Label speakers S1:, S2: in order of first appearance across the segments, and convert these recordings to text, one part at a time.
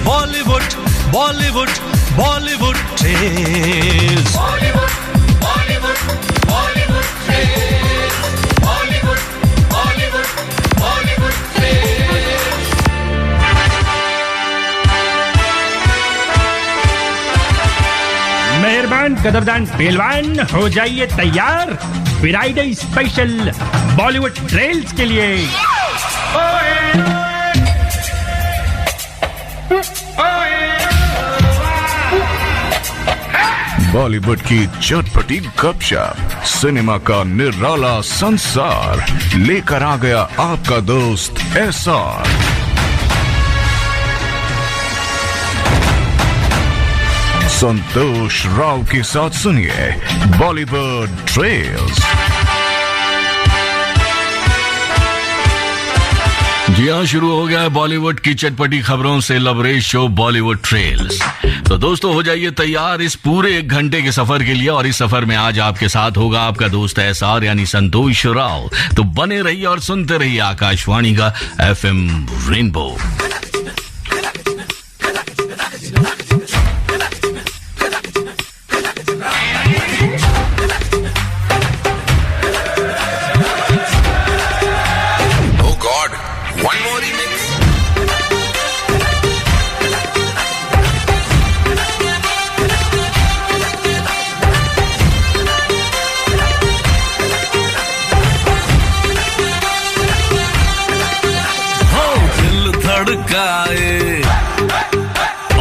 S1: Bollywood Bollywood Bollywood trails.
S2: Bollywood Bollywood Bollywood trails. Bollywood Bollywood Bollywood trails.
S3: मेहरबान कदरदान पहलवान हो जाइए तैयार फ्राइडे स्पेशल बॉलीवुड ट्रेल्स के लिए।
S4: बॉलीवुड की चटपटी गपशप, सिनेमा का निराला संसार लेकर आ गया आपका दोस्त एसआर। संतोष राव के साथ सुनिए बॉलीवुड ट्रेल्स।
S5: जी हाँ, शुरू हो गया है बॉलीवुड की चटपटी खबरों से लबरेज शो बॉलीवुड ट्रेल्स। तो दोस्तों हो जाइए तैयार इस पूरे 1 घंटे के सफर के लिए, और इस सफर में आज आपके साथ होगा आपका दोस्त एसआर यानी संतोष राव। तो बने रहिए और सुनते रहिए आकाशवाणी का एफएम रेनबो।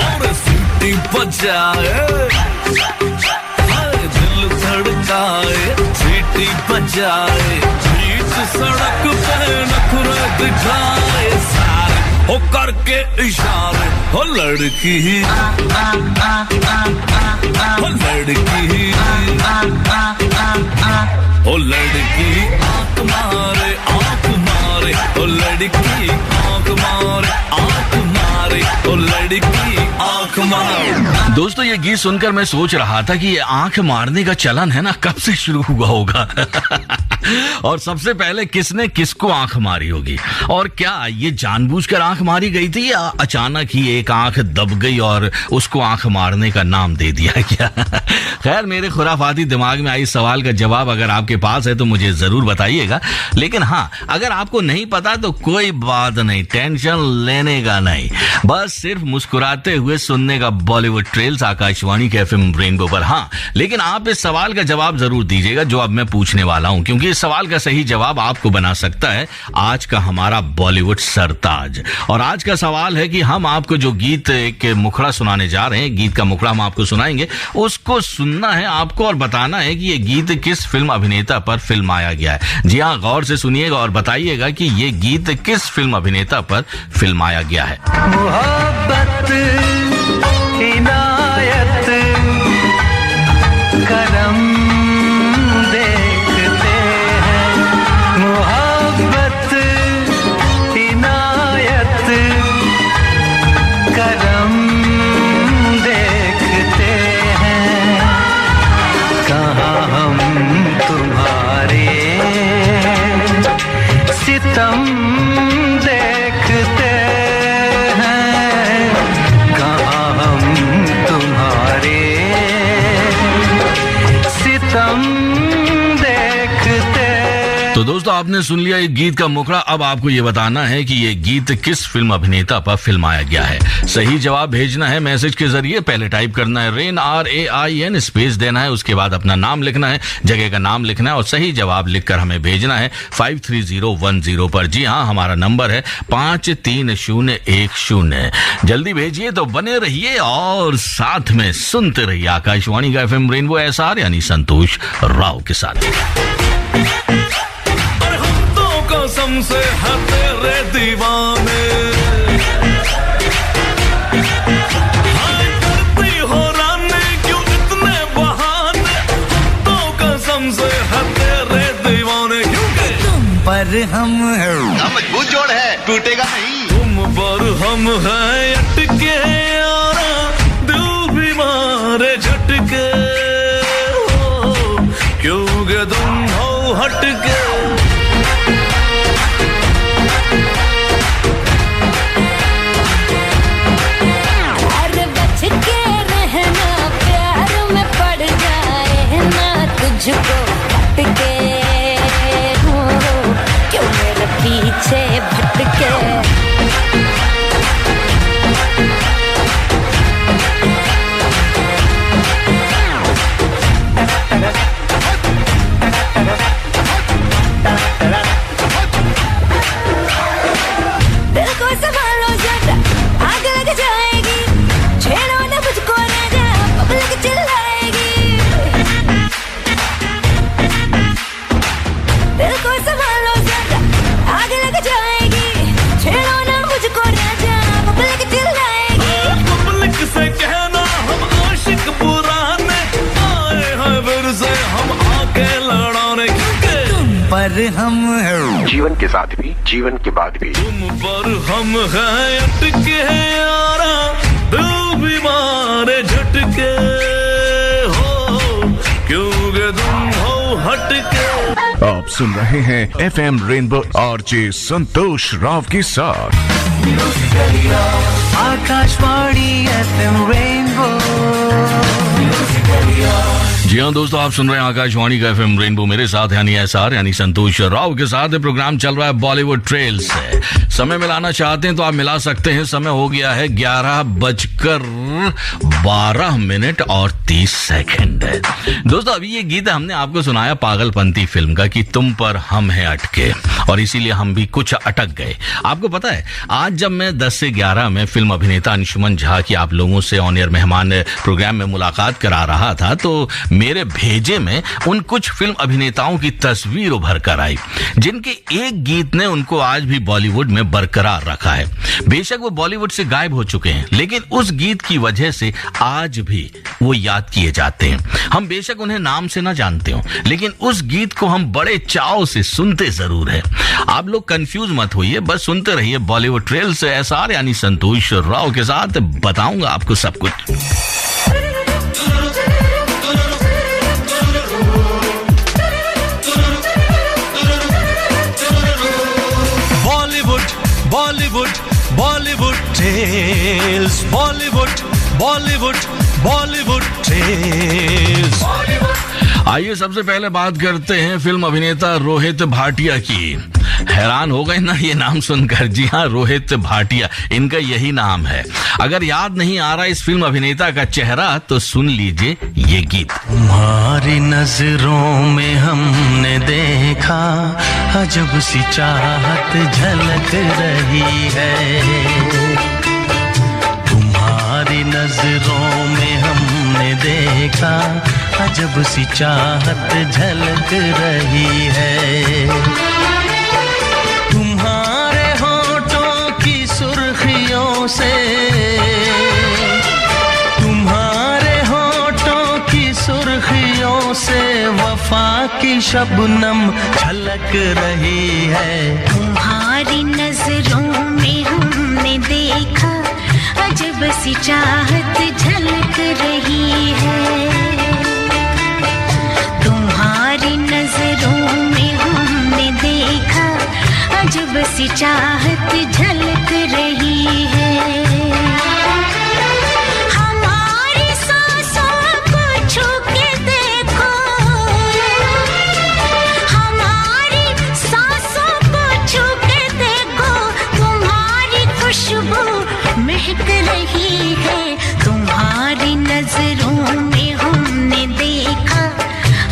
S6: और सीटी बजाए, दिल धड़काए, सीटी बजाए, बीच सड़क पे नखरे दिखाए सारे, हो करके इशारे, हो लड़की हो लड़की हो लड़की आंख मारे आंख मारे, हो लड़की आंख मारे आंख मारे, हो लड़की आंख मारे।
S5: दोस्तों ये गीत सुनकर मैं सोच रहा था कि ये आंख मारने का चलन है ना, कब से शुरू हुआ होगा और सबसे पहले किसने किसको आंख मारी होगी, और क्या ये जानबूझकर आंख मारी गई थी या अचानक ही एक आंख दब गई और उसको आंख मारने का नाम दे दिया गया। खैर मेरे खुराफाती दिमाग में आई सवाल का जवाब अगर आपके पास है तो मुझे जरूर बताइएगा, लेकिन हाँ अगर आपको नहीं पता तो कोई बात नहीं, टेंशन लेने का नहीं, बस सिर्फ मुस्कुराते हुए सुनने का बॉलीवुड ट्रेल्स आकाशवाणी के एफएम रेनबो पर। हाँ लेकिन आप इस सवाल का जवाब जरूर दीजिएगा जो अब मैं पूछने वाला हूं, क्योंकि इस सवाल का सही जवाब आपको बना सकता है आज का हमारा बॉलीवुड सरताज। और आज का सवाल है कि हम आपको जो गीत एक मुखड़ा सुनाने जा रहे हैं, गीत का मुखड़ा हम आपको सुनाएंगे, उसको सुनना है आपको और बताना है कि ये गीत किस फिल्म अभिनेता पर फिल्माया गया है। जी हाँ, गौर से सुनिएगा और बताइएगा कि ये गीत किस फिल्म अभिनेता पर फिल्माया गया है।
S7: मोहब्बत इनायत करम देखते हैं, मोहब्बत इनायत करम देखते हैं, कहाँ हम तुम्हारे सितम देखते हैं, कहाँ हम तुम्हारे सितम देखते।
S5: तो दोस्तों आपने सुन लिया एक गीत का मुखड़ा, अब आपको ये बताना है कि ये गीत किस फिल्म अभिनेता पर फिल्माया गया है। सही जवाब भेजना है मैसेज के जरिए, पहले टाइप करना है रेन RAIN, स्पेस देना है, उसके बाद अपना नाम लिखना है, जगह का नाम लिखना है और सही जवाब लिखकर हमें भेजना है 53010 पर। जी हाँ, हमारा नंबर है 53010। जल्दी भेजिए। तो बने रहिए और साथ में सुनते रहिए आकाशवाणी का एफएम रेनबो एसआर यानी संतोष राव के साथ।
S6: कसम से है तेरे दीवाने, करती हो रानी क्यों इतने बहाने, तो कसम से है तेरे दीवाने, क्योंकि तुम पर हम है
S8: मजबूत जोड़ है, टूटेगा नहीं,
S6: तुम पर हम है अटके यारा, दिल भी मारे झटके, क्योंकि तुम हो हटके। पर हम हैं,
S9: जीवन के साथ भी जीवन के बाद भी
S6: तुम पर हम हैं अटके यारा, दिल बीमार झटके हो, क्योंकि तुम हो हटके।
S4: आप सुन रहे हैं FM रेनबो आरजे संतोष राव के साथ।
S7: Akashvani FM rainbow.
S5: जी हाँ दोस्तों, आप सुन रहे हैं आकाशवाणी का FM रेनबो, मेरे साथ यानी SR यानी संतोष राव के साथ। प्रोग्राम चल रहा है बॉलीवुड ट्रेल से। समय मिलाना चाहते हैं तो आप मिला सकते हैं। समय हो गया है 11:12 और 30 दोस्तों, अभी ये गीत हमने आपको सुनाया पागलपंती फिल्म का कि तुम पर हम हैं अटके, और इसीलिए हम भी कुछ अटक गए। आपको पता है, आज जब मैं 10 से 11 में फिल्म अभिनेता अंशुमन झा की आप लोगों से ऑन एयर मेहमान प्रोग्राम में मुलाकात करा रहा था, तो मेरे भेजे में उन कुछ फिल्म अभिनेताओं की तस्वीर उभर कर आई जिनके एक गीत ने उनको आज भी बॉलीवुड में बरकरार रखा है। बेशक वो बॉलीवुड से गायब हो चुके हैं, लेकिन उस गीत की वजह से आज भी वो याद किए जाते हैं। हम बेशक उन्हें नाम से ना जानते हो, लेकिन उस गीत को हम बड़े चाव से सुनते जरूर है। आप लोग कंफ्यूज मत होइए, बस सुनते रहिए बॉलीवुड ट्रेल से SR यानी संतोष राव के साथ। बताऊंगा आपको सब कुछ।
S1: Bollywood Bollywood tales, Bollywood Bollywood Bollywood tales.
S5: आइए सबसे पहले बात करते हैं फिल्म अभिनेता रोहित भाटिया की। हैरान हो गए ना ये नाम सुनकर? जी हाँ, रोहित भाटिया, इनका यही नाम है। अगर याद नहीं आ रहा इस फिल्म अभिनेता का चेहरा तो सुन लीजिए ये गीत।
S7: तुम्हारी नजरों में हमने देखा अजब सी चाहत झलक रही है, तुम्हारी नजरों में हमने देखा अजब सी चाहत झलक रही है, तुम्हारे होठों की सुर्खियों से, तुम्हारे होठों की सुर्खियों से वफा की शबनम झलक रही है,
S10: तुम्हारी नजरों में हमने देखा अजब सी चाहत झलक रही है, तुम्हारी नजरों में हमने देखा अजब सी चाहत झलक रही है, हमारी सांसों को छू के देखो, हमारी सांसों को छू के देखो, तुम्हारी खुशबू महक रही है, तुम्हारी नजरों में हमने देखा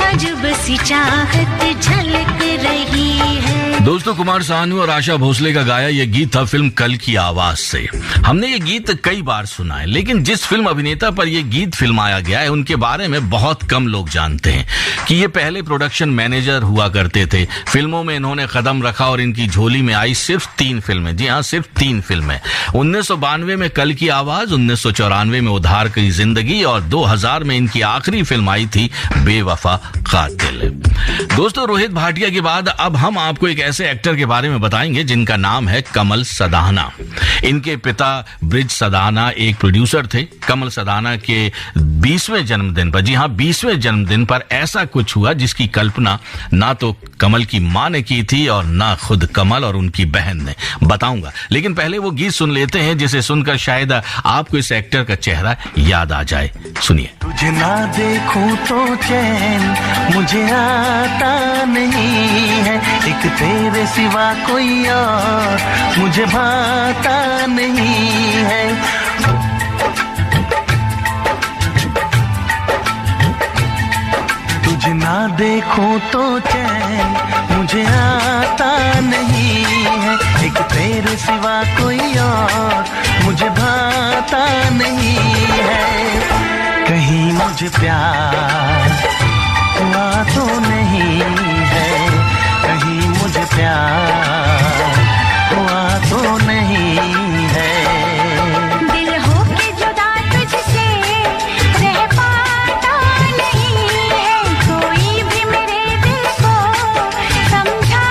S10: अजब सी चाहत झलक रही है।
S5: दोस्तों, कुमार सानू और आशा भोसले का गाया ये गीत था फिल्म कल की आवाज से। हमने ये गीत कई बार सुना है, लेकिन जिस फिल्म अभिनेता पर ये गीत फिल्माया गया है उनके बारे में बहुत कम लोग जानते हैं कि ये पहले प्रोडक्शन मैनेजर हुआ करते थे। फिल्मों में इन्होंने कदम रखा और इनकी झोली में आई सिर्फ 3 फिल्में। जी हाँ, सिर्फ 3 फिल्में। 1992 में कल की आवाज, 1994 में उधार की जिंदगी और 2000 में इनकी आखिरी फिल्म आई थी बेवफा कातिल। दोस्तों, रोहित भाटिया के बाद अब हम आपको एक ऐसे एक्टर के बारे में बताएंगे जिनका नाम है कमल सदाना। इनके पिता ब्रिज सदाना एक प्रोड्यूसर थे। कमल सदाना के 20वें जन्मदिन पर, जी हाँ 20वें जन्मदिन पर ऐसा कुछ हुआ जिसकी कल्पना ना तो कमल की मां ने की थी और ना खुद कमल और उनकी बहन ने। बताऊंगा, लेकिन पहले वो गीत सुन लेते हैं जिसे सुनकर शायद आपको इस एक्टर का चेहरा याद आ जाए। सुनिए।
S7: तुझे ना देखूं तो चैन मुझे आता नहीं है, एक तेरे सिवा कोई और मुझे भाता नहीं है, तुझे ना देखूं तो चैन मुझे आता नहीं है, एक तेरे सिवा कोई और मुझे भाता नहीं है, कहीं मुझे प्यार हुआ तो नहीं है, कहीं मुझे प्यार हुआ तो नहीं है,
S10: दिल हो के जुदा तुझसे रह पाता नहीं है, कोई भी मेरे दिल को समझा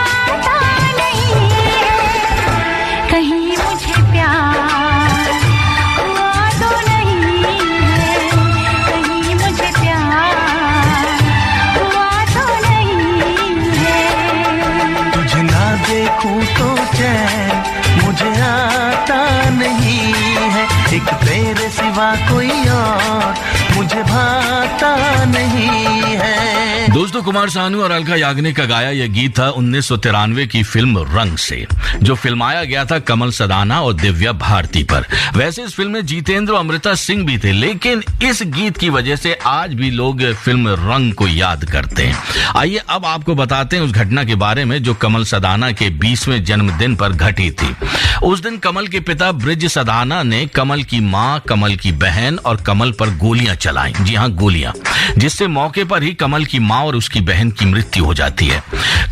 S5: कुमार सानू और अलका याग्निक का गाया यह गीत था 1993 की फिल्म रंग से, जो फिल्माया गया था कमल सदाना और दिव्या भारती पर। वैसे इस फिल्म में जितेंद्र और अमृता सिंह भी थे, लेकिन इस गीत की वजह से आज भी लोग फिल्म रंग को याद करते हैं। आइए अब आपको बताते हैं उस घटना के बारे में जो कमल सदाना के 20वें जन्मदिन पर घटी थी। उस दिन कमल के पिता ब्रिज सदाना ने कमल की मां, कमल की बहन और कमल पर गोलियां चलाई। जी हां, गोलियां, जिससे मौके पर ही कमल की मां और उसकी बहन की मृत्यु हो जाती है।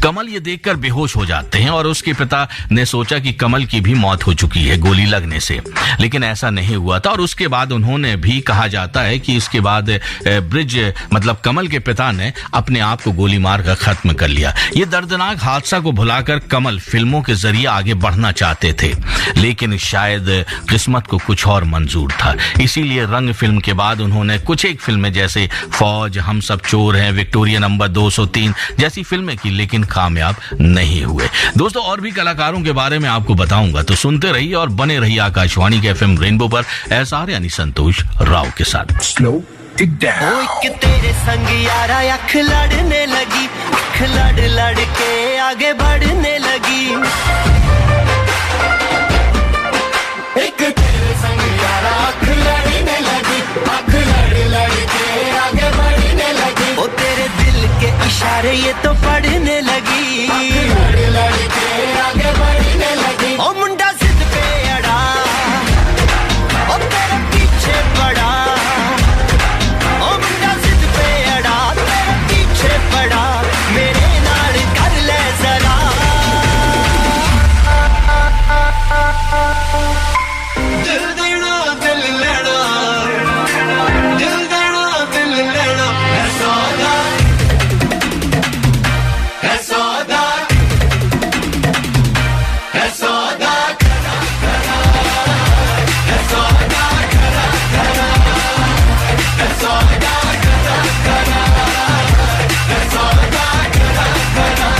S5: कमल ये देखकर बेहोश हो जाते हैं और उसके पिता ने सोचा कि कमल की भी मौत हो चुकी है गोली लगने से, लेकिन ऐसा नहीं हुआ था। और उसके बाद उन्होंने भी, कहा जाता है कि इसके बाद ब्रिज मतलब कमल के पिता ने अपने आप को गोली मारकर खत्म कर लिया। ये दर्दनाक हादसा को भुलाकर कमल फिल्मों के जरिए आगे बढ़ना चाहते थे, लेकिन शायद किस्मत को कुछ और मंजूर था। इसीलिए रंग फिल्म के बाद उन्होंने कुछ एक फिल्में जैसे फौज, हम सब चोर हैं, विक्टोरिया नंबर 203 जैसी फिल्में की, लेकिन कामयाब नहीं हुए। दोस्तों और भी कलाकारों के बारे में आपको बताऊंगा, तो सुनते रहिए और बने रहिए आकाशवाणी के FM रेनबो पर एसआर यानी संतोष राव के साथ।
S11: स्लो तेरे संग यारा अख लड़ने लगी, अख लड़ लड़ के आगे बढ़ने लगी। एक तेरे संग यारा अख लड़ने लगी, अख लड़ लड़ के आगे बढ़ने लगी। ओ तेरे दिल के इशारे ये तो पढ़ने लगी, अख लड़ लड़ के आगे बढ़ने लगी। ओ मुंडा जिद पे अड़ा, ओ तेरे पीछे पड़ा, ओ मुंडा जिद पे अड़ा, तेरे पीछे पड़ा, मेरे नाल कर ले जरा। दिल देना दिल लेना, दिल देना दिल लेना, है सौदा, है सौदा, है सौदा करा करा, है सौदा करा करा, है सौदा करा करा, है सौदा करा करा।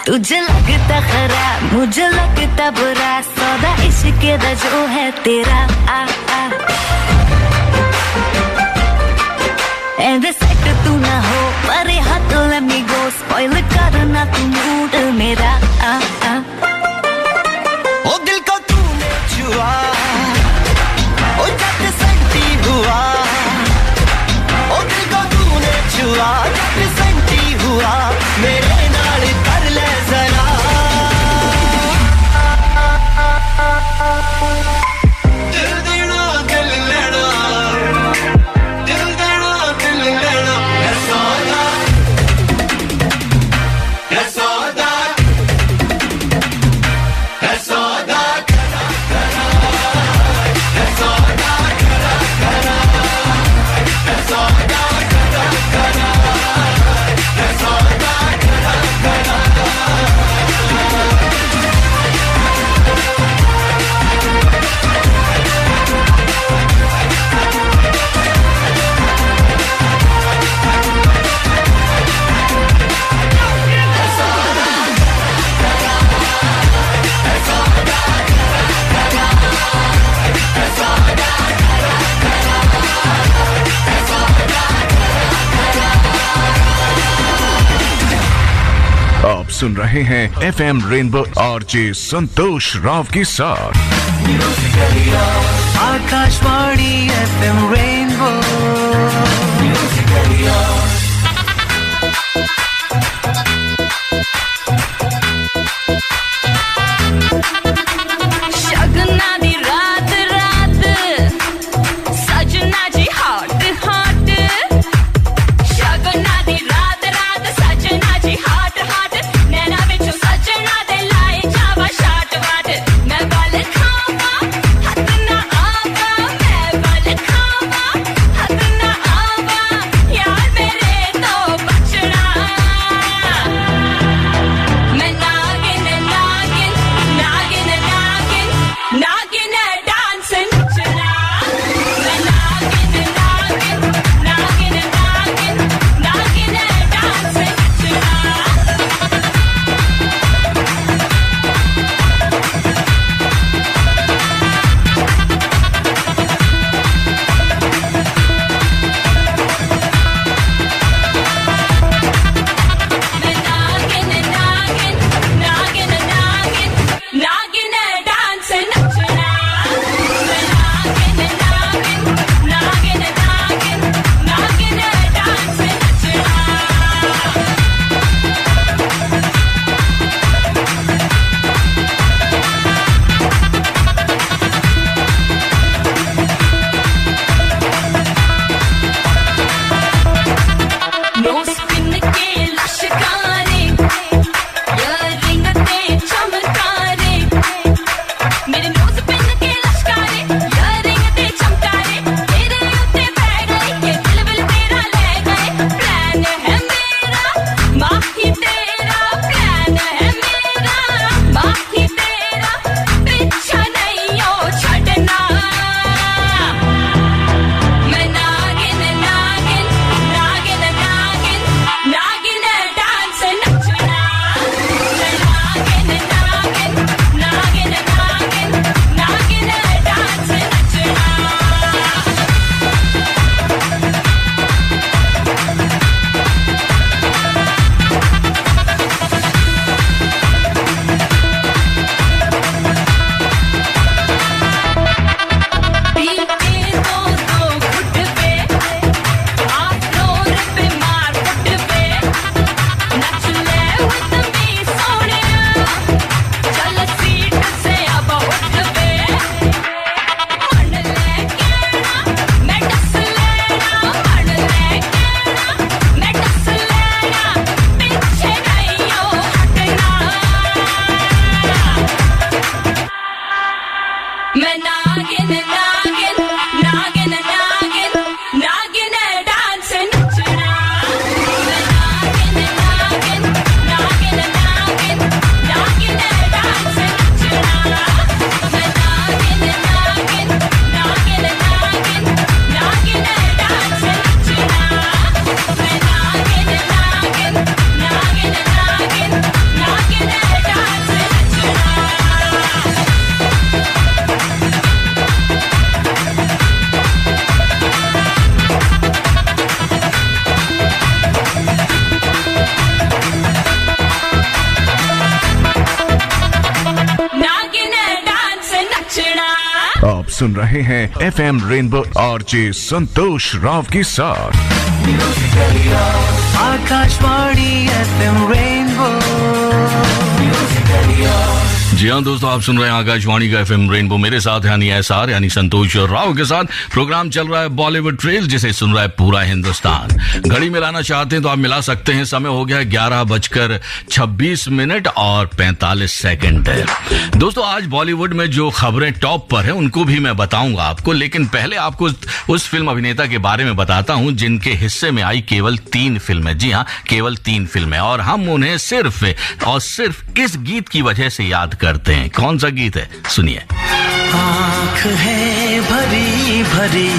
S11: तुझे लगता खराब, मुझे लगता बुरा, सौदा इश्क दा जो है तेरा। आ आ एंड सेट तू ना हो पर हाथ let me go, spoil करना तू मूड मेरा। आ आ ओ दिल को तूने छुआ, ओ जब संती हुआ, ओ दिल को तूने छुआ, जब संती हुआ, मेरे नाल कर ले जरा। दिल देना दिल लेना, दिल देना दिल लेना, है सौदा, है सौदा, है सौदा करा करा, है सौदा करा करा, है सौदा करा करा, है सौदा करा करा।
S4: आप सुन रहे हैं FM rainbow RJ Santosh Rao के साथ।
S11: Akashvani FM rainbow.
S10: शगना दी रात रात, सजना जी हॉट हॉट। शगना दी रात रात, सजना जी हॉट हॉट। नैना विचों सजना दे लाए जावा शाट वाट। मैं बल खावा हथ ना आवा, मैं बल खावा हथ ना आवा। यार मेरे
S4: सुन रहे हैं FM रेनबो आरजे संतोष राव के साथ।
S7: Akashvani FM rainbow.
S5: जी हाँ दोस्तों, आप सुन रहे हैं आकाशवाणी का FM रेनबो, मेरे साथ यानी SR यानी संतोष राव के साथ। प्रोग्राम चल रहा है बॉलीवुड ट्रेल, जिसे सुन रहा है पूरा हिंदुस्तान। घड़ी मिलाना चाहते हैं तो आप मिला सकते हैं। समय हो गया 11:26 और 45 सेकंड है। दोस्तों, आज बॉलीवुड में जो खबरें टॉप पर है उनको भी मैं बताऊंगा आपको, लेकिन पहले आपको उस फिल्म अभिनेता के बारे में बताता हूं जिनके हिस्से में आई केवल 3 फिल्में। जी हाँ, केवल 3 फिल्में, और हम उन्हें सिर्फ और सिर्फ इस गीत की वजह से याद करते हैं। कौन सा गीत है, सुनिए।
S7: आँख है भरी भरी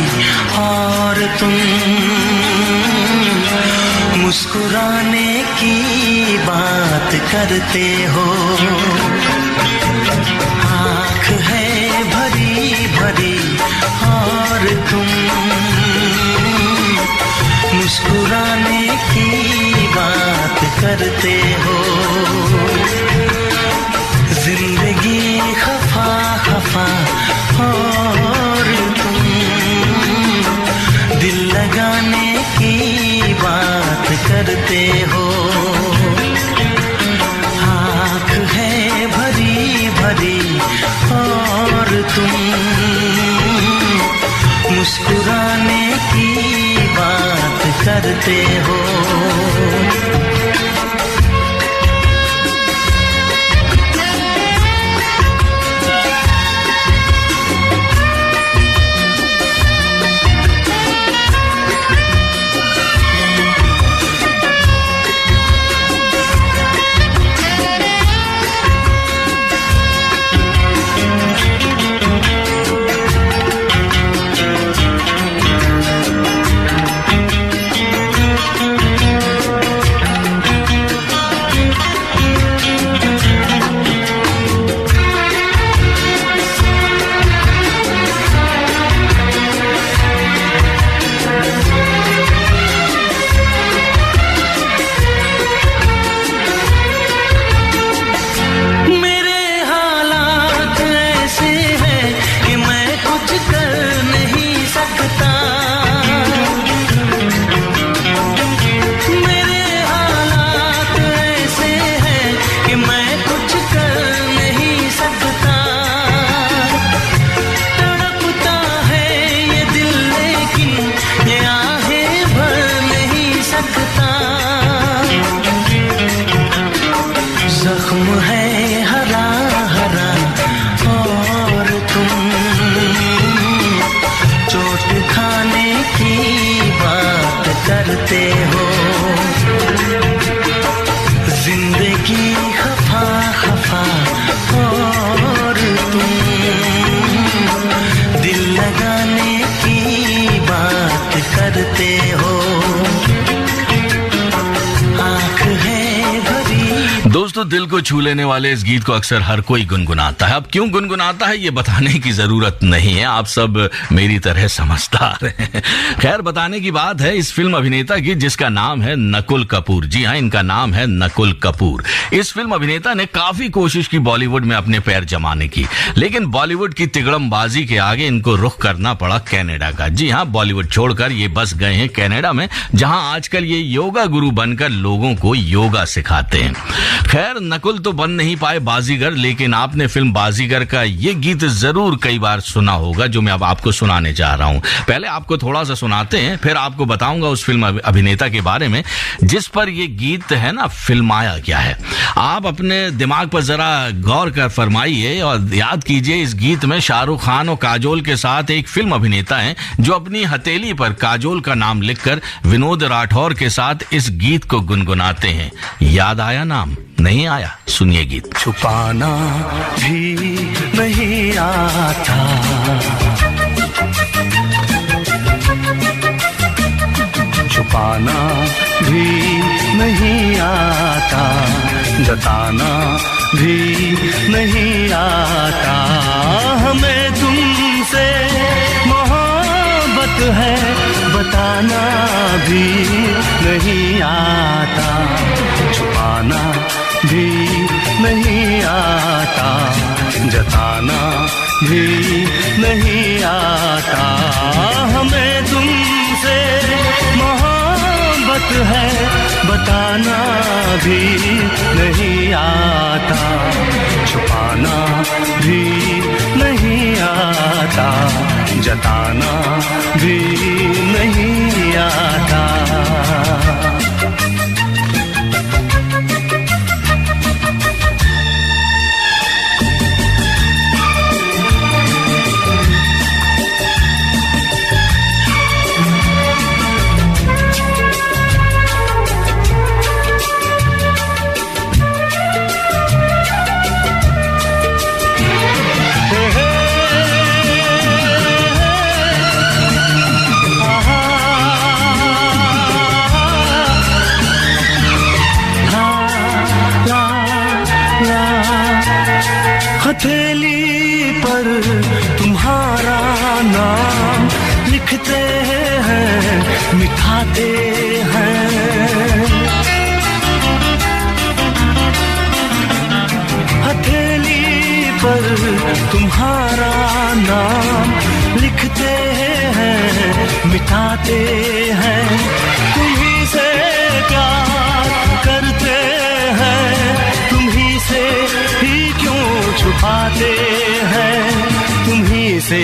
S7: और तुम मुस्कुराने की बात करते हो। आँख है भरी भरी और तुम मुस्कुराने की बात करते हो। जिंदगी खफा खफा और तुम दिल लगाने की बात करते हो। आँख है भरी भरी और तुम मुस्कुराने की बात करते हो।
S5: दोस्तों, दिल को छू लेने वाले इस गीत को अक्सर हर कोई गुनगुनाता है। अब क्यों गुनगुनाता है ये बताने की जरूरत नहीं है, आप सब मेरी तरह समझदार हैं। खैर, बताने की बात है इस फिल्म अभिनेता की जिसका नाम है नकुल कपूर। जी हाँ, इनका नाम है नकुल कपूर। इस फिल्म अभिनेता ने काफी कोशिश की बॉलीवुड में अपने पैर जमाने की, लेकिन बॉलीवुड की तिगड़मबाजी के आगे इनको रुख करना पड़ा कनाडा का। जी हाँ, बॉलीवुड छोड़कर ये बस गए हैं कनाडा में, जहां आजकल ये योगा गुरु बनकर लोगों को योगा सिखाते हैं। खैर, नकुल तो बन नहीं पाए बाजीगर, लेकिन आपने फिल्म बाजीगर का ये गीत जरूर कई बार सुना होगा जो मैं अब आपको सुनाने जा रहा हूं। पहले आपको थोड़ा सा सुनाते हैं, फिर आपको बताऊंगा उस फिल्म अभिनेता के बारे में जिस पर ये गीत है ना फिल्माया गया है। आप अपने दिमाग पर जरा गौर कर फरमाइए और याद कीजिए, इस गीत में शाहरुख खान और काजोल के साथ एक फिल्म अभिनेता है जो अपनी हथेली पर काजोल का नाम लिखकर विनोद राठौर के साथ इस गीत को गुनगुनाते हैं। याद आया नाम? नहीं आया? सुनिए गीत।
S7: छुपाना भी नहीं आता, छुपाना भी नहीं आता, जताना भी नहीं आता। हमें तुमसे मोहब्बत है बताना भी नहीं आता, छुपाना भी नहीं आता, जताना भी नहीं आता, हमें तुमसे मोहब्बत है बताना भी नहीं आता, छुपाना भी नहीं आता, जताना भी नहीं आता। हथेली पर तुम्हारा नाम लिखते हैं, मिठाते हैं, हथेली पर तुम्हारा नाम लिखते हैं, मिठाते हैं, तुम्हीं से प्यार करते हैं, तुम्हीं से ही क्यों छुपाते हैं, तुम्हीं से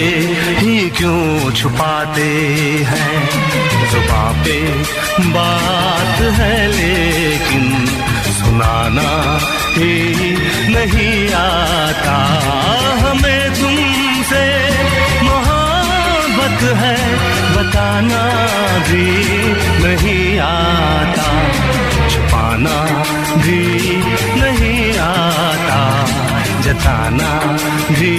S7: ही क्यों छुपाते हैं। जुबां पे बात है लेकिन सुनाना ही नहीं आता, हमें तुमसे मोहब्बत है बताना भी नहीं आता, छुपाना भी नहीं आता, जताना भी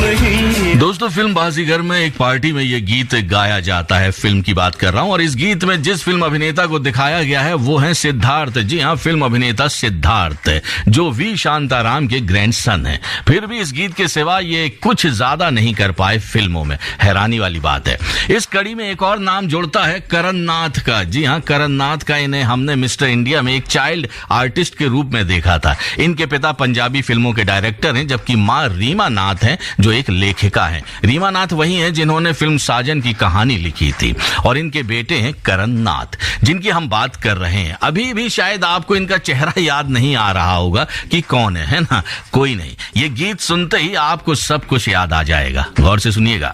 S7: नहीं।
S5: दोस्तों, फिल्म बाजीगर में एक पार्टी में ये गीत गाया जाता है, फिल्म की बात कर रहा हूं, और इस गीत में जिस फिल्म अभिनेता को दिखाया गया है वो है सिद्धार्थ। जी हाँ, फिल्म अभिनेता सिद्धार्थ, जो वी शांताराम के ग्रैंडसन है। फिर भी इस गीत के सिवा ये कुछ ज्यादा नहीं कर पाए फिल्मों में, हैरानी वाली बात है। इस कड़ी में एक और नाम जुड़ता है करण नाथ का। जी हाँ, करण नाथ का। इन्हें हमने मिस्टर इंडिया में एक चाइल्ड आर्टिस्ट के रूप में देखा था। इनके पिता पंजाबी फिल्मों के डायरेक्टर हैं, जबकि मां रीमा नाथ हैं, जो एक लेखिका हैं। रीमा नाथ वही हैं जिन्होंने फिल्म साजन की कहानी लिखी थी, और इनके बेटे हैं करण नाथ, जिनकी हम बात कर रहे हैं। अभी भी शायद आपको इनका चेहरा याद नहीं आ रहा होगा कि कौन है ना? कोई नहीं, ये गीत सुनते ही आपको सब कुछ याद आ जाएगा। गौर से सुनिएगा।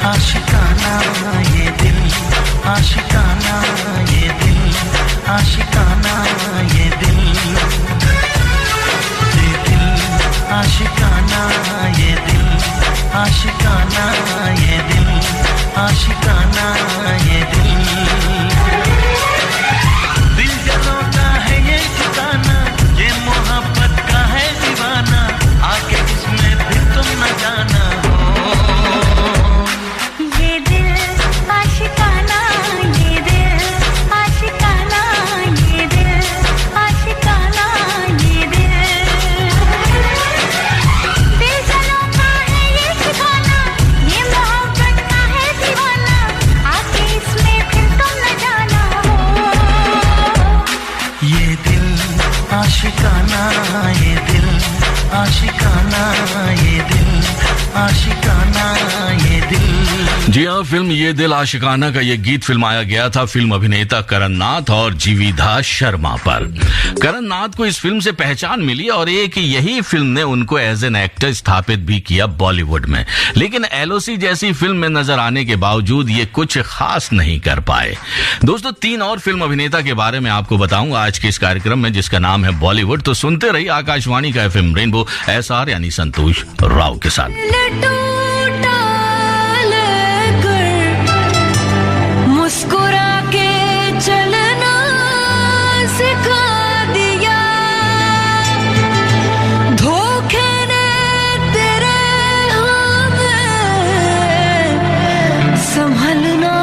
S7: आशिकाना ये दिल, आशिकाना ये दिल, आशिकाना ये दिल, आशिकाना ये दिल, आशिकाना ये दिल, आशिकाना ये दिल, दिल जलों का है ये ठिकाना, ये मोहब्बत का है दीवाना, आगे इसमें फिर तुम न जाना।
S10: आशिकाना ये दिल, आशिकाना ये दिल, आशिकाना ये दिल, दिल जलों का है ये ठिकाना, ये मोहब्बत का है दीवाना, आके इसमें फिर तुम न जाना।
S7: ये दिल आशिकाना ये दिल, आशिकाना ये दिल, आशिकाना ये दिल।
S5: जी हाँ, फिल्म ये दिल आशिकाना का ये गीत फिल्माया गया था फिल्म अभिनेता करण नाथ और जीविधा शर्मा पर। करण नाथ को इस फिल्म से पहचान मिली और एक यही फिल्म ने उनको एज एन एक्टर स्थापित भी किया बॉलीवुड में। लेकिन एलओसी जैसी फिल्म में नजर आने के बावजूद ये कुछ खास नहीं कर पाए। दोस्तों, 3 और फिल्म अभिनेता के बारे में आपको बताऊंगा आज के इस कार्यक्रम में, जिसका नाम है बॉलीवुड। तो सुनते रहिए आकाशवाणी का एफएम रेनबो एसआर यानी संतोष राव के साथ।
S10: मुस्कुरा के चलना सिखा दिया, धोखे ने तेरे हमें संभलना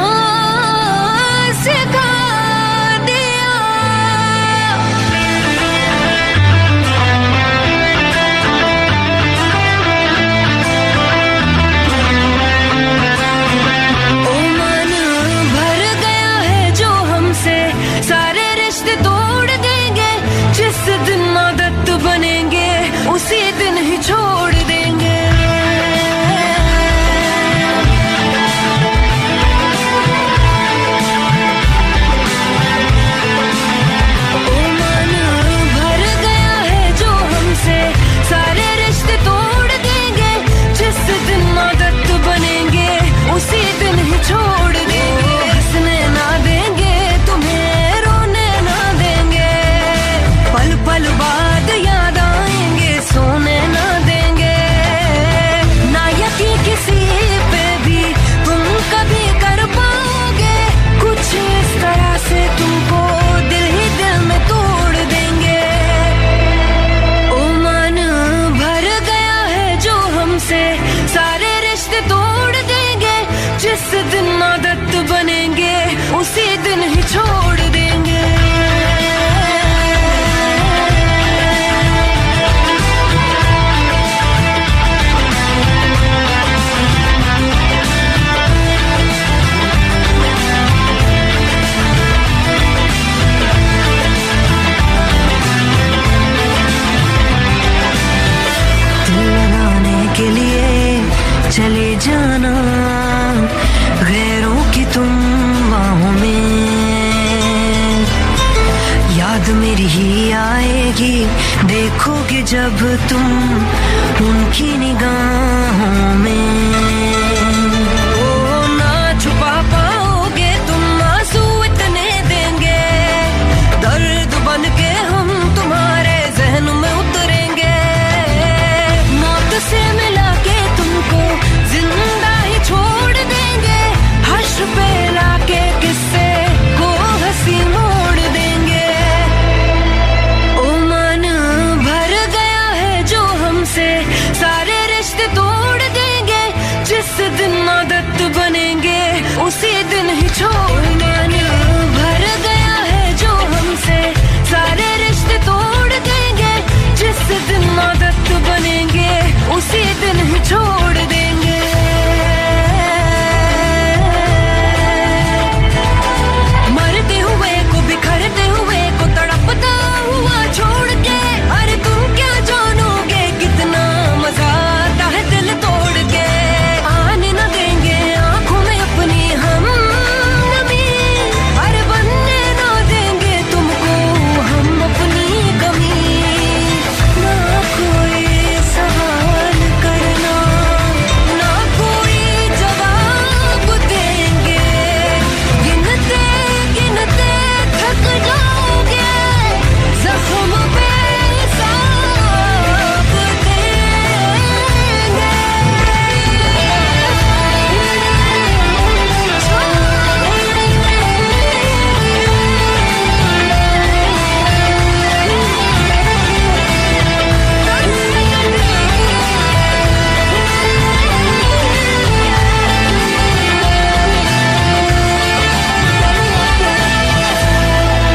S12: जाना गैरों की तुम बाहों में, याद मेरी ही आएगी देखोगे जब तुम उनकी निगाहों में। ओ ना छुपा पाओगे तुम आंसू इतने देंगे, दर्द बन के हम तुम्हारे जहन में उतरेंगे, मौत से मिला के तुमको जिंदा ही छोड़ देंगे, हर्ष पे लाके किस्से को हंसी मोड़ देंगे। ओ मन भर गया है जो हमसे सारे रिश्ते तोड़ देंगे, जिस दिन आदत बनेंगे उसी दिन ही छोड़ने। भर गया है जो हमसे सारे रिश्ते तोड़ देंगे, जिस दिन आदत बनेंगे उसी दिन ही छोड़ देंगे। मरते हुए को बिखरते हुए को तड़पता हुआ छोड़ के, अरे तुम क्या जानोगे कितना मजा आता है दिल तोड़ के। आने न देंगे आंखों में अपनी हम नमी, अरे बनने न देंगे तुमको हम अपनी कमी। ना कोई सवाल करना, ना कोई जवाब देंगे, गिनते गिनते थक जाओगे, जख्म पे हिसाब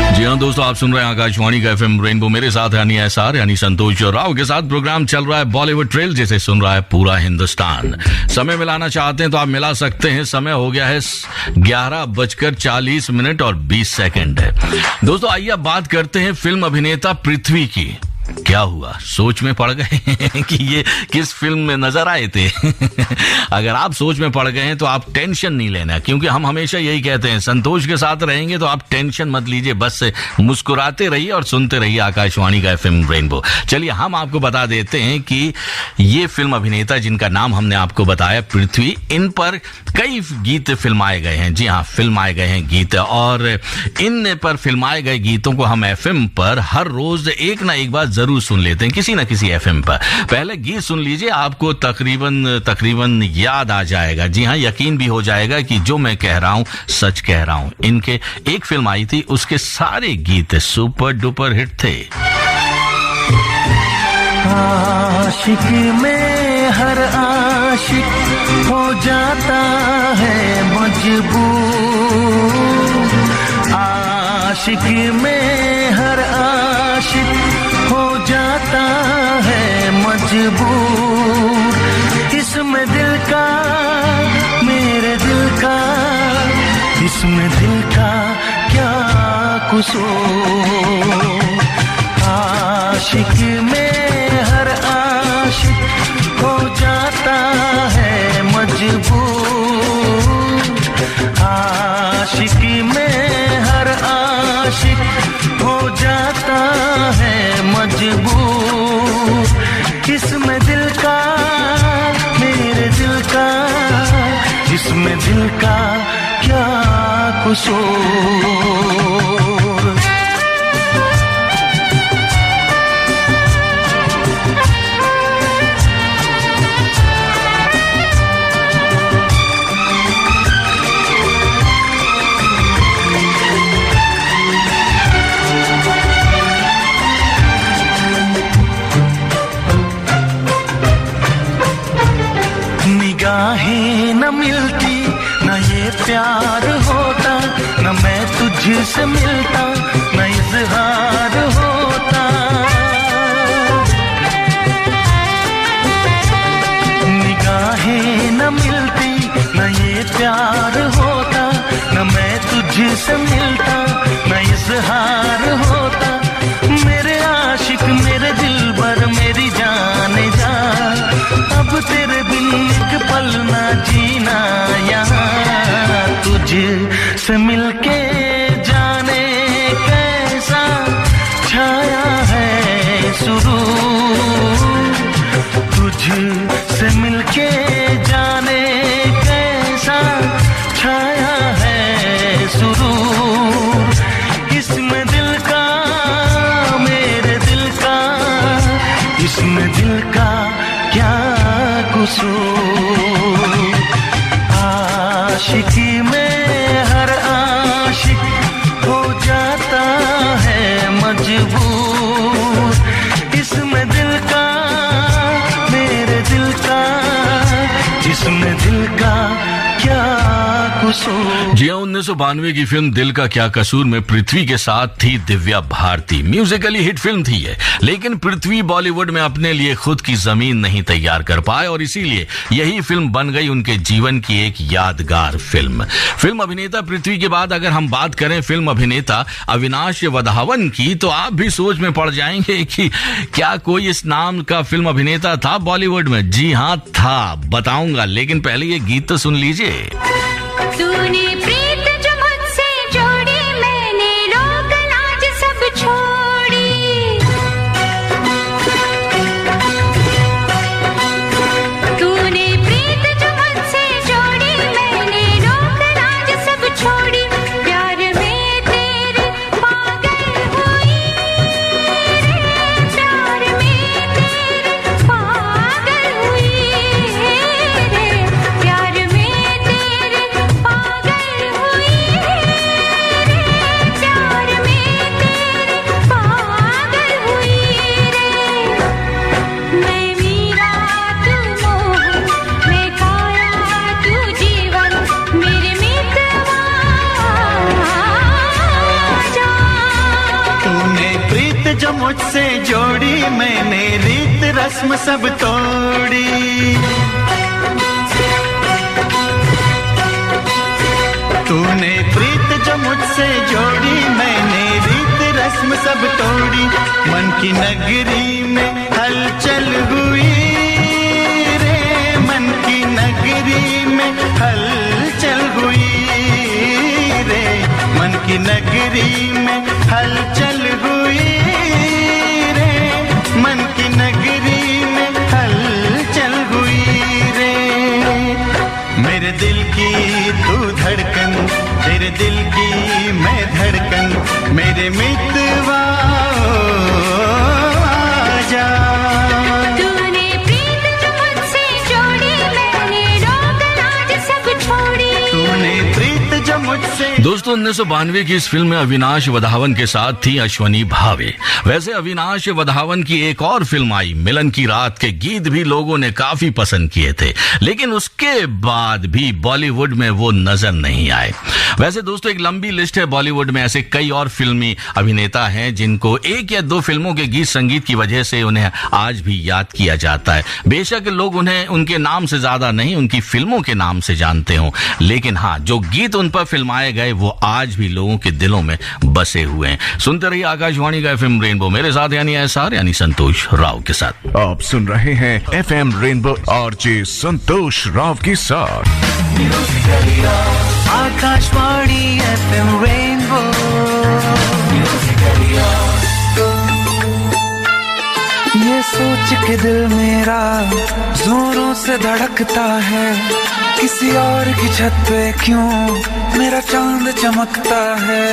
S5: जी हाँ दोस्तों, आप सुन रहे हैं आकाशवाणी का एफएम रेनबो। मेरे साथ यानी एसआर यानी संतोष राव के साथ प्रोग्राम चल रहा है बॉलीवुड ट्रेल, जिसे सुन रहा है पूरा हिंदुस्तान। समय मिलाना चाहते हैं तो आप मिला सकते हैं। समय हो गया है 11:40 और 20 सेकंड है। दोस्तों आइए अब बात करते हैं फिल्म अभिनेता पृथ्वी की। क्या हुआ, सोच में पड़ गए कि ये किस फिल्म में नजर आए थे? अगर आप सोच में पड़ गए हैं तो आप टेंशन नहीं लेना, क्योंकि हम हमेशा यही कहते हैं, संतोष के साथ रहेंगे तो आप टेंशन मत लीजिए, बस मुस्कुराते रहिए और सुनते रहिए आकाशवाणी का एफएम रेनबो। चलिए हम आपको बता देते हैं कि ये फिल्म अभिनेता जिनका नाम हमने आपको बताया पृथ्वी, इन पर कई गीत फिल्माए गए हैं। जी हाँ, फिल्माए गए हैं गीत, और इन पर फिल्माए गए गीतों को हम एफएम पर हर रोज एक ना एक बार जरूर सुन लेते हैं, किसी ना किसी एफएम पर। पहले गीत सुन लीजिए, आपको तकरीबन याद आ जाएगा। जी हाँ, यकीन भी हो जाएगा कि जो मैं कह रहा हूं सच कह रहा हूं। इनके एक फिल्म आई थी, उसके सारे गीत सुपर डुपर हिट थे।
S7: आशिक में हर आशिक हो जाता है मजबूर, आशिक में हर आशिक हो जाता है मजबूर। इसमें दिल का, मेरे दिल का, इसमें दिल का क्या कसूर। आशिक में हर आशिक हो जाता है मजबूर, आशिक में हर आशिक हो जाता है मजबूर। इसमें दिल का, मेरे दिल का, इसमें दिल का क्या कसूर। निगाहें न मिलती, न ये प्यार होता, न मैं तुझसे मिलता, न इजहार होता। निगाहें न मिलती, न ये प्यार होता, न मैं तुझसे मिलता, न इजहार होता। मेरे आशिक, मेरे दिलबर, मेरी जाने जा, अब तेरे बिन एक पल ना जीना यहाँ तुझसे मिलके जाने कैसा छाया है सुरूर तुझसे मिलके जाने कैसा छाया है सुरूर इसमें दिल का मेरे दिल का इसमें दिल का क्या कसूर आशिकी में हर आशिक हो जाता है मजबूर इसमें दिल का मेरे दिल का इसमें दिल का क्या कसूर।
S5: जी हाँ, 1992 की फिल्म दिल का क्या कसूर में पृथ्वी के साथ थी Divya Bharti. Musically hit film थी ये, लेकिन पृथ्वी बॉलीवुड में अपने लिए खुद की जमीन नहीं तैयार कर पाए और इसीलिए यही फिल्म बन गई उनके जीवन की एक यादगार फिल्म। फिल्म अभिनेता पृथ्वी के बाद अगर हम बात करें फिल्म अभिनेता अविनाश वधावन की, तो आप भी सोच में पड़ जाएंगे कि क्या कोई इस नाम का फिल्म अभिनेता था बॉलीवुड में। जी हाँ था, बताऊंगा, लेकिन पहले ये गीत तो सुन लीजिए।
S10: तूने प्रीत जो मुझसे जोड़ी मैंने लोक लाज सब छोड़ी तूने प्रीत जो मुझसे जोड़ी मैंने लोक लाज सब छोड़ी प्यार में तेरे पागल हुई रे प्यार में तेरे पागल हुई रे प्यार में तेरे पागल हुई रे प्यार में तेरे पागल हुई रे मैं मीरा तू मोह मैं काया तू जीवन मेरे मितवा जा
S7: तूने प्रीत जो मुझसे जोड़ी मैंने रीत रस्म सब तोड़ी तूने प्रीत जो मुझसे जोड़ी मैंने रीत रस्म सब तोड़ी मन की नगरी में हलचल हुई रे मन की नगरी में हलचल हुई रे मन की नगरी में हलचल हुई रे मन की नगरी में हलचल हुई रे मेरे दिल की तू धड़कन तेरे दिल की मैं धड़कन मेरे मितवा आजा
S10: तूने प्रीत जो मुझसे जोड़ी मैंने लोक लाज सब छोड़ी
S7: तूने प्रीत जो मुझसे।
S5: दोस्तों 1992 की इस फिल्म में अविनाश वधावन के साथ थी अश्वनी भावे। वैसे अविनाश वधावन की एक और फिल्म आई मिलन की रात के गीत भी लोगों ने काफी पसंद किए थे, लेकिन उसके बाद भी बॉलीवुड में वो नजर नहीं आए। वैसे दोस्तों एक लंबी लिस्ट है बॉलीवुड में ऐसे कई और फिल्मी अभिनेता हैं जिनको एक या दो फिल्मों के गीत संगीत की वजह से उन्हें आज भी याद किया जाता है। बेशक लोग उन्हें उनके नाम से ज्यादा नहीं उनकी फिल्मों के नाम से जानते हो, लेकिन हाँ जो गीत उन पर फिल्माए गए वो आज भी लोगों के दिलों में बसे हुए हैं। सुनते रहिए आकाशवाणी का FM रेनबो, मेरे साथ यानी SR यानी संतोष राव के साथ।
S4: आप सुन रहे हैं FM rainbow RJ Santosh Rao के साथ।
S7: आकाशवाणी FM रेनबो ये सोच के दिल मेरा जोरों से धड़कता है किसी और की छत पे क्यों मेरा चांद चमकता है।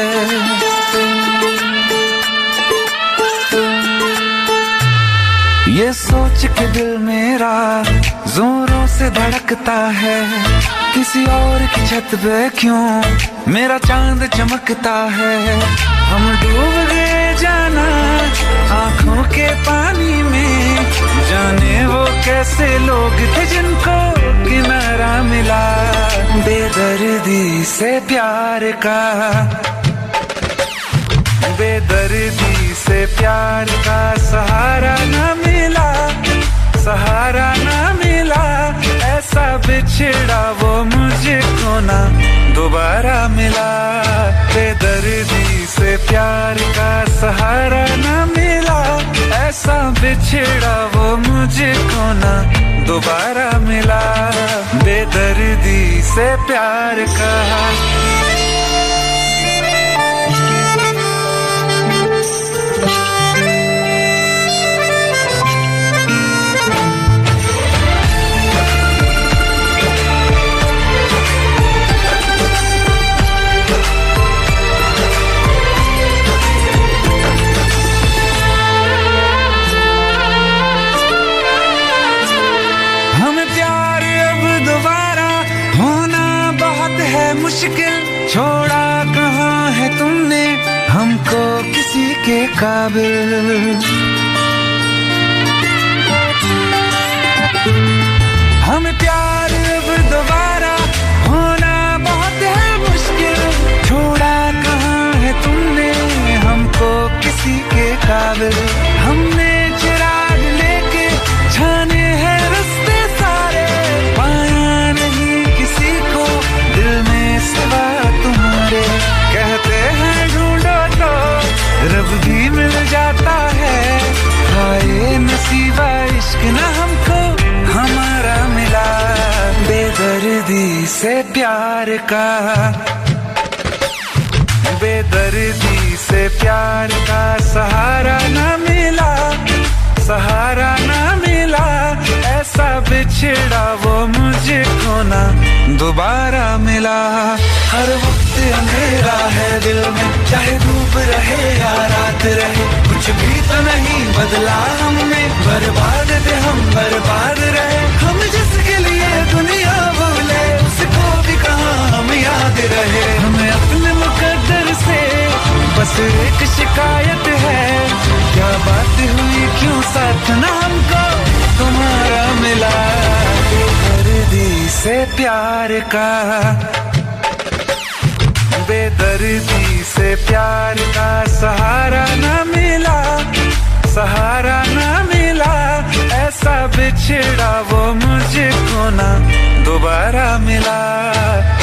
S7: ये सोच के दिल मेरा जोरों से धड़कता है किसी और की छत पे क्यों मेरा चांद चमकता है। हम डूब गए जाना आंखों के पानी में जाने वो कैसे लोग थे जिनको किनारा मिला बेदर्दी से प्यार का बेदर्दी से प्यार का सहारा न मिला सहारा न मिला ऐसा बिछड़ा वो मुझको ना दोबारा मिला बेदर्दी से प्यार का सहारा न मिला ऐसा बिछड़ा वो मुझको ना
S13: दोबारा मिला बेदर्दी से प्यार का मुश्किल छोड़ा कहाँ है तुमने हमको किसी के काबिल हमें प्यार अब दोबारा होना बहुत है मुश्किल छोड़ा कहाँ है तुमने हमको किसी के काबिल हमने चिराग लेके छाने हैं रास्ते सारे पाया नहीं किसी को दिल में सिवा तुम्हारे कहते हैं ढूंढो तो रब भी मिल जाता है हाय नसीबा इश्क ना हमको हमारा मिला बेदर्दी से प्यार का बेदर्दी से प्यार का सहारा ना मिला ऐसा बिछड़ा वो मुझे को ना दोबारा मिला हर वक्त अंधेरा है दिल में चाहे धूप रहे या रात रहे कुछ भी तो नहीं बदला हमने बर्बाद थे हम बर्बाद रहे हम जिसके लिए दुनिया भूले उसको भी कहाँ हम याद रहे हमें अपने मुकद्दर से बस एक शिकायत है क्या बात हुई क्यों साथ ना हमको तुम्हारा मिला बेदर्दी से प्यार का बेदर्दी से प्यार का सहारा ना मिला ऐसा बिछड़ा वो मुझे को ना दोबारा मिला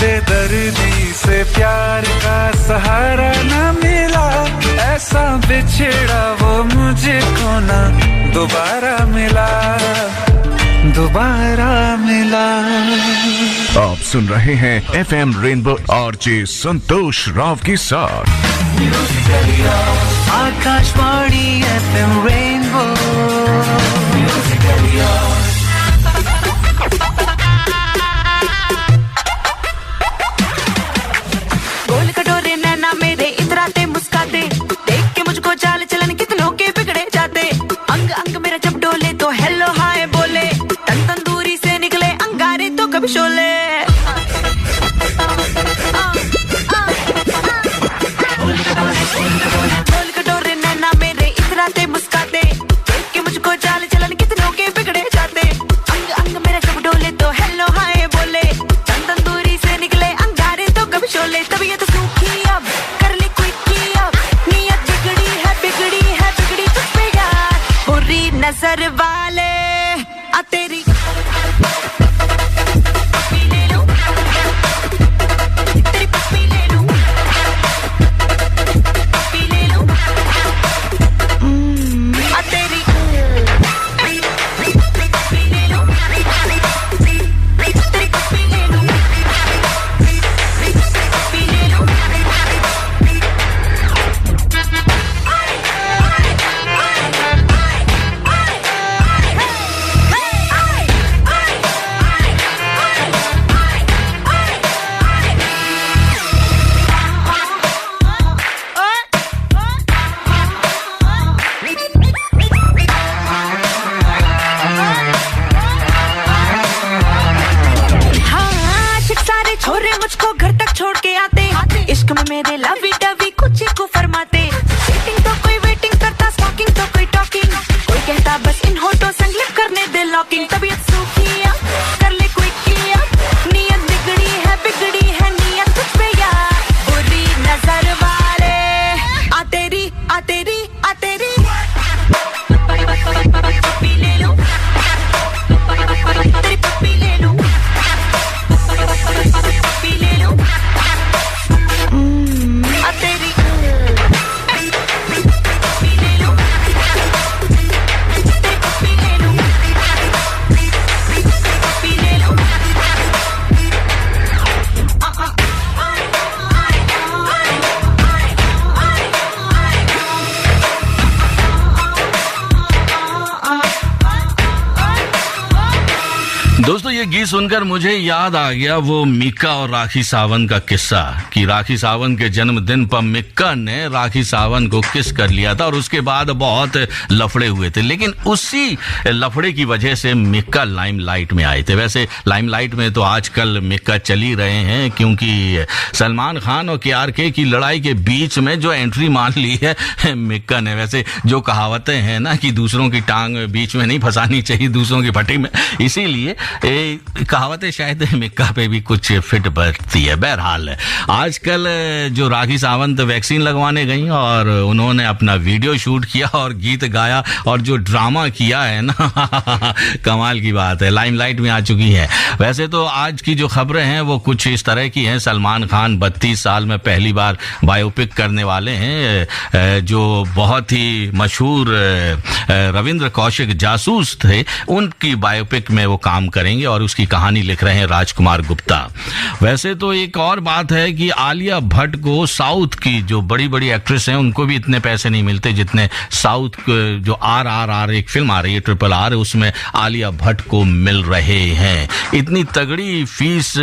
S13: बेदर्दी से प्यार का सहारा ना मिला ऐसा बिछड़ा वो मुझे को ना दोबारा मिला
S4: आप सुन रहे हैं FM रेनबो आरजे संतोष राव के साथ
S7: आकाशवाणी FM रेनबो
S10: गोल कटोरे नैना मेरे इतराते मुस्काते देख के मुझको चाल चलन कितनों के बिगड़े जाते अंग अंग मेरा जब डोले तो हेलो हाय बोले तन तन दूरी से निकले अंगारे तो कभी शोले गोल कटोरे नैना मेरे इतराते मुस्काते देख के मुझको चाल चलन कितनों के बिगड़े जाते अंग अंग मेरा जब डोले तो हेलो हाय बोले तन तन दूरी से निकले अंगारे तो कभी शोले तबीयत सूखी अब कर ली क्विकी अब नीयत बिगड़ी है तुझ पे यार बुरी नजर वाले आ तेरी पप्पी ले लूं तेरी पप्पी ले लूं पप्पी ले लूं आ तेरी पप्पी ले लूं तेरी पप्पी ले लूं पप्पी ले लूं मुझको घर तक छोड़ के आते इश्क में मेरे लवी डवी कुछ को फरमाते वेटिंग तो कोई वेटिंग करता स्मोकिंग तो कोई टॉकिंग कोई कहता बस इन होठों से लिप करने दे लॉकिंग तबीयत सूखी अब कर ले कोई किया नीयत बिगड़ी है नीयत तुझ पे यार बुरी नजर वाले आ तेरी पप्पी ले लूं तेरी पप्पी ले लूं पप्पी ले लूं
S5: ये गीत सुनकर मुझे याद आ गया वो मिक्का और राखी सावंत का किस्सा कि राखी सावंत के जन्मदिन पर मिक्का ने राखी सावंत को किस कर लिया था और उसके बाद बहुत लफड़े हुए थे, लेकिन उसी लफड़े की वजह से मिक्का लाइमलाइट में आए थे। वैसे लाइमलाइट में तो आजकल मिक्का चल ही रहे हैं, क्योंकि सलमान खान और KRK की लड़ाई के बीच में जो एंट्री मान ली है मिक्का ने। वैसे जो कहावतें हैं ना कि दूसरों की टांग बीच में नहीं फंसानी चाहिए, दूसरों की फटी में, इसीलिए कहावतें शायद मिक्का पे भी कुछ फिट बैठती है। बहरहाल आजकल जो राखी सावंत वैक्सीन लगवाने गई और उन्होंने अपना वीडियो शूट किया और गीत गाया और जो ड्रामा किया है ना कमाल की बात है, लाइमलाइट में आ चुकी है। वैसे तो आज की जो खबरें हैं वो कुछ इस तरह की हैं। सलमान खान 32 साल में पहली बार बायोपिक करने वाले हैं। जो बहुत ही मशहूर रविंद्र कौशिक जासूस थे, उनकी बायोपिक में वो काम करेंगे और उसकी कहानी लिख रहे हैं राजकुमार गुप्ता। वैसे तो एक और बात है कि आलिया भट्ट को साउथ की जो बड़ी बड़ी एक्ट्रेस हैं उनको भी इतने पैसे नहीं मिलते जितने साउथ जो RRR एक फिल्म आ रही है RRR, उसमें आलिया भट्ट को मिल रहे हैं। इतनी तगड़ी फीस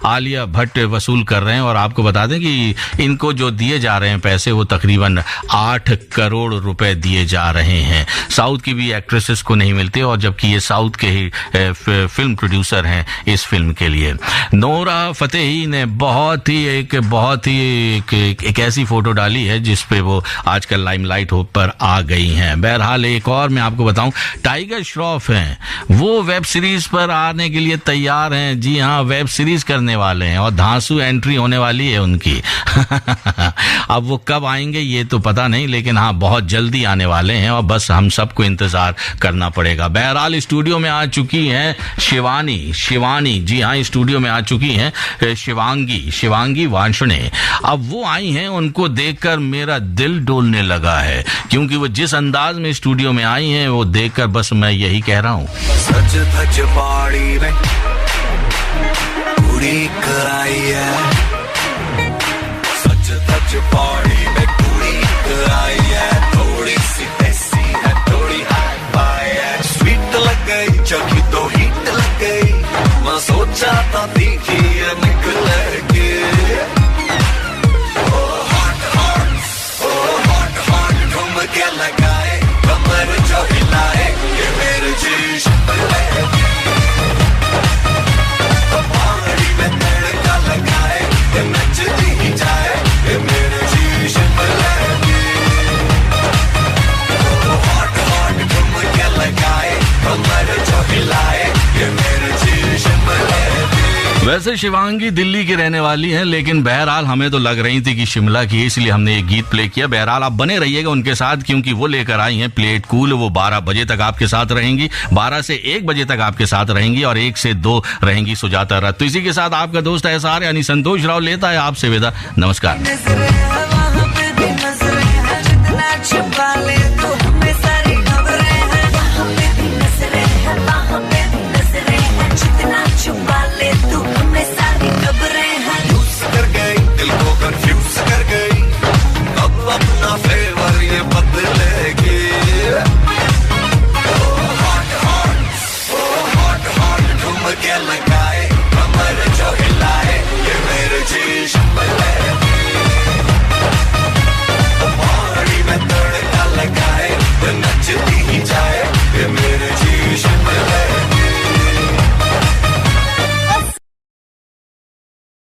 S5: आलिया भट्ट वसूल कर रहे हैं और आपको बता दें कि इनको जो दिए जा रहे हैं पैसे वो तकरीबन 8 करोड़ रुपए दिए जा रहे हैं। साउथ की भी एक्ट्रेसेस को नहीं मिलते और जबकि ये साउथ के ही फिल्म प्रोड्यूसर हैं इस फिल्म के लिए। नोरा फतेही ने बहुत ही एक ऐसी फोटो डाली है जिसपे वो आजकल लाइमलाइट पर आ गई हैं। बहरहाल एक और मैं आपको बताऊं, टाइगर श्रॉफ हैं, वो वेब सीरीज पर आने के लिए तैयार हैं। जी हाँ, वेब सीरीज करने वाले हैं और धांसू एंट्री होने वाली है उनकी अब वो कब आएंगे ये तो पता नहीं, लेकिन हाँ बहुत जल्दी आने वाले हैं और बस हम सबको इंतजार करना पड़ेगा। बहरहाल स्टूडियो में आ चुकी हैं शिवानी, जी हाँ स्टूडियो में आ चुकी हैं शिवांगी वांशने। अब वो आई हैं, उनको देखकर मेरा दिल डोलने लगा है, क्योंकि वो जिस अंदाज में स्टूडियो में आई हैं वो देखकर बस मैं यही कह रहा हूँ।
S6: सच धज पाड़ी में पूरी कराई है, सच धज पाड़ी में पूरी कराई है, थोड़ी सी देसी है थोड़ी हाई फाई है, स्वीट लग गई चौकी तो हिट लग गई, मैं सोचा था देखी है निकलेगी। क्या लगाए कमर जो हिलाए ये मेरे जीश पहाड़ी में तड़का लगाए ये नचती ही जाए ये मेरे जीश हॉट तुम क्या लगाए कमर जो हिलाए ये मेरे जीश।
S5: वैसे शिवांगी दिल्ली की रहने वाली हैं, लेकिन बहरहाल हमें तो लग रही थी कि शिमला की, इसलिए हमने एक गीत प्ले किया। बहरहाल आप बने रहिएगा उनके साथ, क्योंकि वो लेकर आई हैं प्लेट कूल। वो 12 बजे तक आपके साथ रहेंगी, 12 से 1 बजे तक आपके साथ रहेंगी और 1 से 2 रहेंगी सुजाता रथ। तो इसी के साथ आपका दोस्त एसआर यानी संतोष राव लेता है आपसे विदा। नमस्कार।